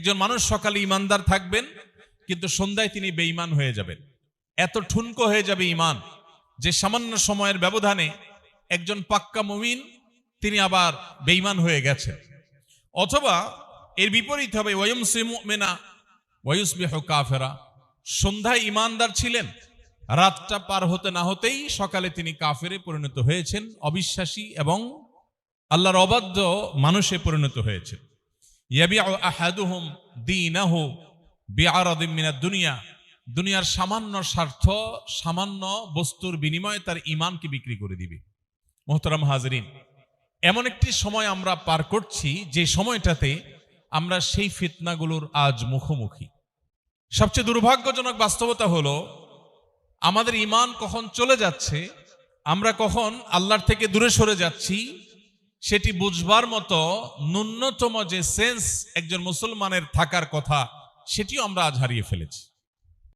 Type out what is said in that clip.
একজন মানুষ সকালে ইমানদার থাকবেন, কিন্তু সন্ধ্যায় তিনি বেঈমান হয়ে যাবেন। এত ঠুনকো হয়ে যাবে ইমান যে সামান্য সময়ের ব্যবধানে একজন পাক্কা মুমিন তিনি আবার বেঈমান হয়ে গেছেন। অথবা এর বিপরীত হবে, ওয়ায়ুমসি মুমিনা ওয়ায়ুসবিহু কাফেরা। সন্ধ্যায় ইমানদার ছিলেন, রাতটা পার হতে না হতেই সকালে তিনি কাফেরে পরিণত হয়েছেন, অবিশ্বাসী এবং আল্লাহর অবাধ্য মানুষে পরিণত হয়েছেন। ইয়াবিউ আহাদুহুম দীনাহু বিআরাদিন মিনাদ দুনিয়া। দুনিয়ার সামান্য স্বার্থ, সামান্য বস্তুর বিনিময়ে তার ঈমানকে বিক্রি করে দিবে। মুহতারাম হাজরিন, এমন একটি সময় আমরা পার করছি যে সময়টাতে আমরা সেই ফিতনাগুলোর আজ মুখোমুখি। সবচেয়ে দুর্ভাগ্যজনক বাস্তবতা হলো আমাদের ঈমান কখন চলে যাচ্ছে, আমরা কখন আল্লাহর থেকে দূরে সরে যাচ্ছি, সেটি বুঝবার মতো ন্যূনতম যে সেন্স একজন মুসলমানের থাকার কথা সেটিও আমরা আজ হারিয়ে ফেলেছি।